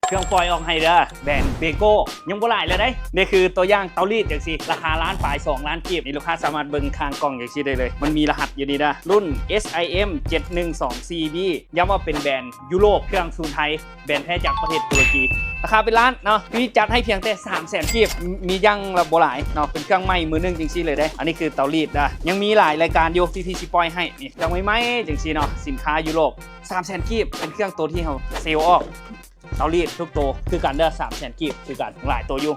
เครื่องปล่อยออกให้เด้อแบรนด์เบโก้ยังบ่หลายเลยได้นี่คือตัวอย่างเตารีดจังซี่ราคาล้านปลาย2ล้านกีบนี่ลูกค้าสามารถเบิ่งข้างกล่องจังซี่ได้เลยมันมีรหัสอยู่นี่นะรุ่น SIM 712CB ย้ำว่าเป็นแบรนด์ยุโรปเครื่องซูนไทยแบรนด์แท้จากประเทศตุรกีราคาเป็นล้านเนาะพี่จัดให้เพียงแต่300,000กีบมียังระบบหลายเนาะเป็นเครื่องใหม่มือนึงจังซี่เลยได้อันนี้คือเตารีดนะยังมีหลายรายการอยู่ที่พี่สิปล่อยให้นี่ยังไม่จังซี่เนาะสินค้ายุโรป300,000กีบเป็นเครื่องตัวที่เขาเซลล์ออกเตารีดทุกตัวคือกันเด้อ300,000กีบคือกันหลายตัวอยู่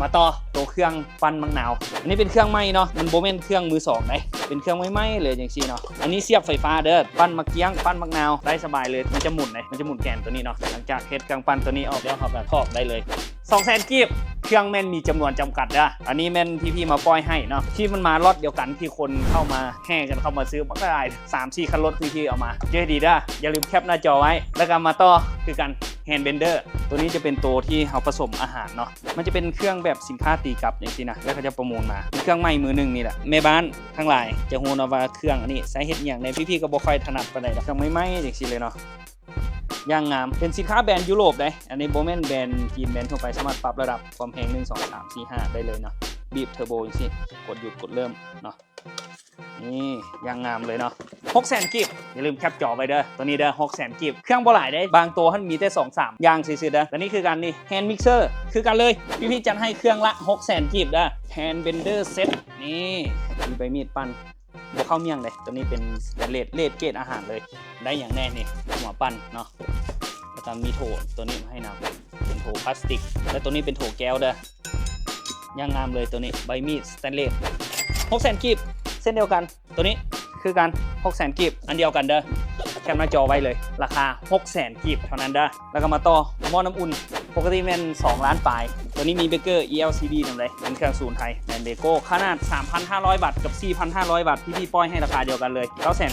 มาต่อตัวเครื่องปั้นมะนาวอันนี้เป็นเครื่องใหม่เนาะมันโบเมนเครื่องมือสองได้เป็นเครื่องใหม่เลยอย่างซี่เนาะอันนี้เสียบไฟฟ้าเด้อปั้นมะเกียงปั้นมะนาวได้สบายเลยมันจะหมุนเลยมันจะหมุนแกนตัวนี้เนาะหลังจากเฮ็ดเครื่องปั้นตัวนี้ออกแล้วครับแบบทอกได้เลย200,000กีบเครื่องแม่นมีจำนวนจำกัดนะอันนี้แม่นพี่มาปล่อยให้เนาะที่มันมาล็อตเดียวกันที่คนเข้ามาแห่กันเข้ามาซื้อมันก็ได้3-4 คันรถพี่เอามาเยอะดีด้อย่าลืมแคปหน้าจอไว้แล้วก็มาต่อคือกันแฮนด์เบนเดอร์ตัวนี้จะเป็นตัวที่เขาผสมอาหารเนาะมันจะเป็นเครื่องแบบสินค้าตีกลับอย่างนี้นะแล้วก็จะประมูลมาเครื่องใหม่มือหนึ่งนี่แหละแม่บ้านทั้งหลายจะฮู้นะว่าเครื่องอันนี้ใช้เฮ็ดอย่างในพี่ก็บ่ค่อยถนัดปานใดเครื่องใหม่ๆอย่างนี้เลยเนาะย่างงามเป็นสินค้าแบรนด์ยุโรปได้อันนี้โบแมนแบรนด์จีนแบรนด์ทั่วไปสามารถปรับระดับความแรง1 2 3 4 5ได้เลยเนาะบีบเทอร์โบอย่างนี้กดหยุดกดเริ่มเนาะนี่ย่างงามเลยเนาะ600,000กีบอย่าลืมแคปจอไปเด้อตัวนี้เด้อ600,000กีบเครื่องบ่หลายได้บางตัวท่านมีแต่2-3อย่างซื่อๆเด้อแต่นี่คือกันนี่แฮนด์มิกเซอร์คือกันเลยพี่จัดให้เครื่องละ600,000กีบเด้อแฮนด์เบนเดอร์เซ็ตนี่มีใบมีดปั้นบวกเข้าเมี่ยงเลยตัวนี้เป็นเลดเกรดอาหารเลยได้อย่างแน่นี่หัวปั้นเนาะแล้วก็มีโถตัวนี้มาให้นำเป็นโถพลาสติกและตัวนี้เป็นโถแก้วเด้อย่างงามเลยตัวนี้ใบมีดสแตนเลส600,000กีบเส้นเดียวกันตัวนี้คือกัน600,000กีบอันเดียวกันเด้อแคปหน้าจอไว้เลยราคา600,000กีบเท่านั้นเด้อแล้วก็มาต่อหม้อน้ำอุ่นปกติแม่น2 ล้านปลายตัวนี้มีเบเกอร์ ELCB นำเลยเป็นเครื่องซูนไทยแบรนด์เบโก้ขนาด 3,500 บาทกับ 4,500 บาทพี่ปล่อยให้ราคาเดียวกันเลย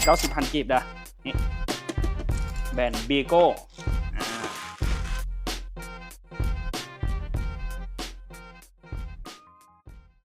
990,000 กีบเด้อนี่แบรนด์เบโก้